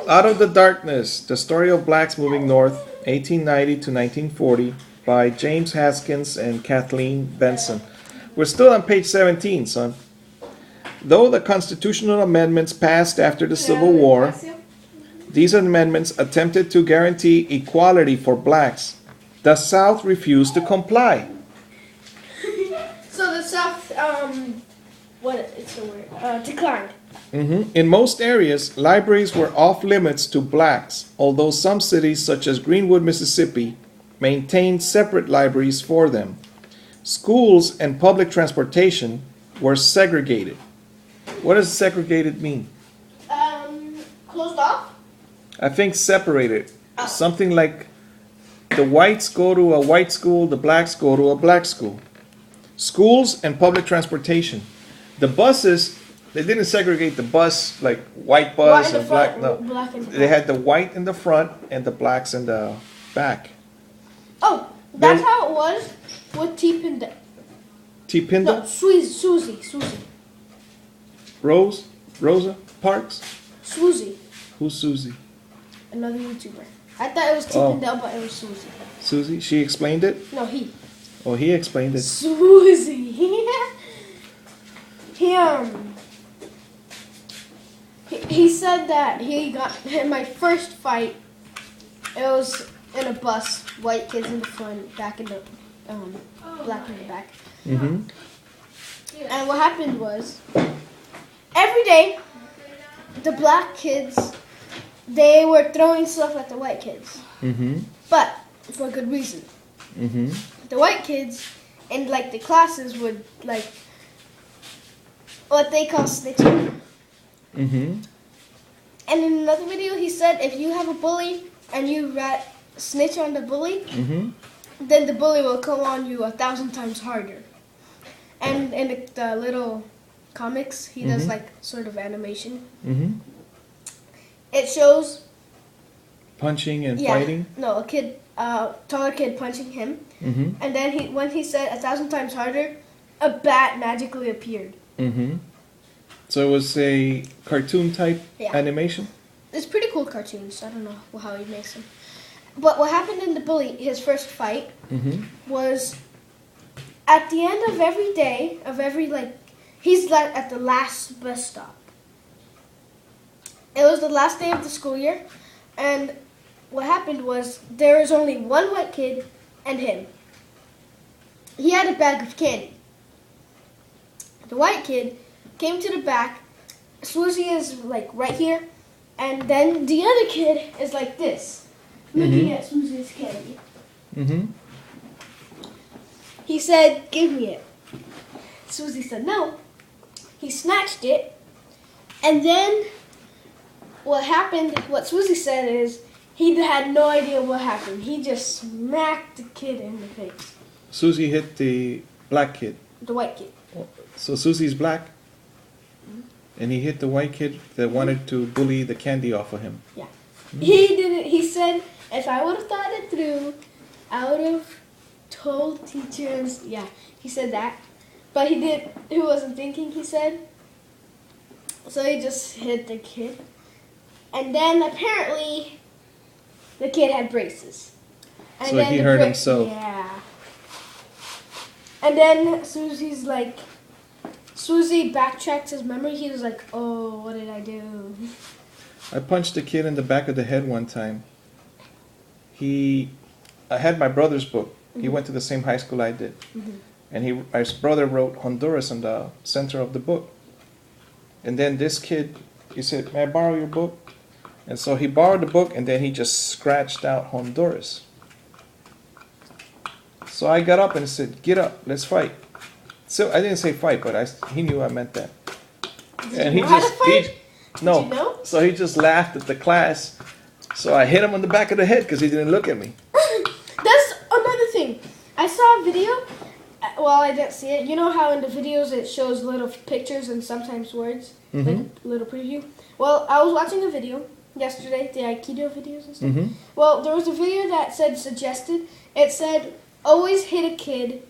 Out of the Darkness, The Story of Blacks Moving North, 1890 to 1940, by James Haskins and Kathleen Benson. We're still on page 17, son. Though the constitutional amendments passed after the Civil War, these amendments attempted to guarantee equality for blacks. The South refused to comply. So the South, declined. In most areas, libraries were off limits to blacks, although some cities, such as Greenwood, Mississippi, maintained separate libraries for them. Schools and public transportation were segregated. What does segregated mean? Closed off? I think separated. Something like the whites go to a white school, the blacks go to a black school. Schools and public transportation. The buses, they didn't segregate the bus like white bus and black. No, they had the white in the front and the blacks in the back. Oh, that's how it was with T-Pinda. T-Pinda? No, Susie. Rosa Parks? Susie. Who's Susie? Another YouTuber. I thought it was T-Pinda, but it was Susie. Susie? She explained it? No, he. Oh, he explained it. Susie. He said that he got in my first fight. It was in a bus, white kids in the front, black in the back. Mm-hmm. And what happened was, every day, the black kids, they were throwing stuff at the white kids. Mm-hmm. But for a good reason. Mm-hmm. The white kids in the classes would what they call snitching. Mm-hmm. And in another video, he said if you have a bully and you snitch on the bully, then the bully will come on you 1,000 times harder. And in the little comics, he does sort of animation. Mm-hmm. It shows punching and fighting. No, a taller kid punching him, and then when he said 1,000 times harder, a bat magically appeared. Mm-hmm. So it was a cartoon type animation? It's pretty cool cartoons. I don't know how he makes them. But what happened in the bully, his first fight, was at the end of every day, he's at the last bus stop. It was the last day of the school year, and what happened was there was only one white kid and him. He had a bag of candy. The white kid came to the back. Susie is right here, and then the other kid is like this, looking at Susie's candy. Mm-hmm. He said, "Give me it." Susie said no. He snatched it, and then what Susie said is he had no idea what happened. He just smacked the kid in the face. Susie hit the black kid. The white kid. So Susie's black? And he hit the white kid that wanted to bully the candy off of him. Yeah. He didn't. He said, if I would have thought it through, I would have told teachers. Yeah, he said that. But he wasn't thinking, he said. So he just hit the kid. And then apparently the kid had braces. And so he hurt himself. Yeah. And then Susie backtracked his memory. He was like, oh, what did I do? I punched a kid in the back of the head one time. I had my brother's book. He went to the same high school I did. And his brother wrote Honduras on the center of the book. And then this kid, he said, "May I borrow your book?" And so he borrowed the book, and then he just scratched out Honduras. So I got up and said, "Get up, let's fight." So I didn't say fight, but he knew I meant that. Did you know how to fight? No. Did you know? So he just laughed at the class. So I hit him on the back of the head because he didn't look at me. That's another thing. I saw a video. Well, I didn't see it. You know how in the videos it shows little pictures and sometimes words? Like a little preview? Well, I was watching a video yesterday, the Aikido videos and stuff. Well, there was a video that suggested, it said, always hit a kid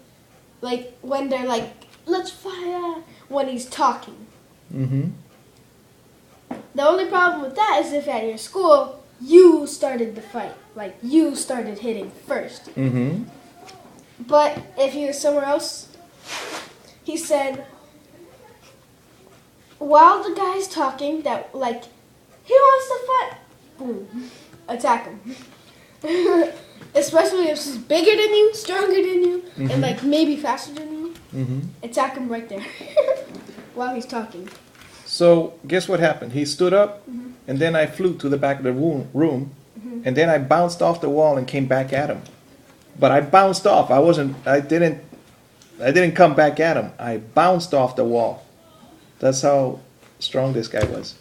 when they're like, let's fire, when he's talking. The only problem with that is if at your school you started the fight, like you started hitting first. Mm-hmm. But if you're somewhere else, he said, while the guy's talking, that like he wants to fight, boom, attack him. Especially if he's bigger than you, stronger than you, and like maybe faster than you. Mm-hmm. Attack him right there while he's talking. So guess what happened? He stood up, and then I flew to the back of the room, and then I bounced off the wall and came back at him. But I bounced off. I didn't come back at him. I bounced off the wall. That's how strong this guy was.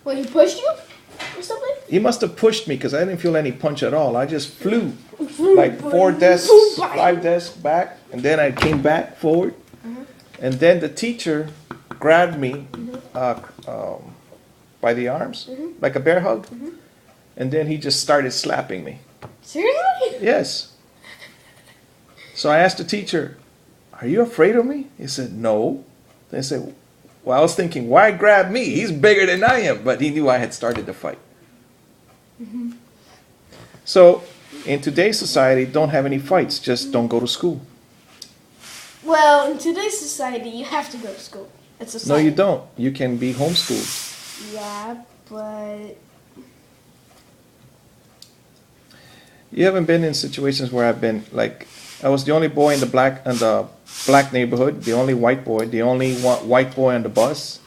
Well, he pushed you or something? He must have pushed me because I didn't feel any punch at all. I just flew like 4 desks, 5 desks back, and then I came back forward. And then the teacher grabbed me by the arms, like a bear hug. And then he just started slapping me. Seriously? Yes. So I asked the teacher, "Are you afraid of me?" He said, "No." They said, well, I was thinking, why grab me? He's bigger than I am. But he knew I had started the fight. So in today's society, don't have any fights. Just don't go to school. Well, in today's society, you have to go to school. It's a No, you don't. You can be homeschooled. Yeah, but You haven't been in situations where I've been like, I was the only boy in the black neighborhood, the only white boy, the only white boy on the bus.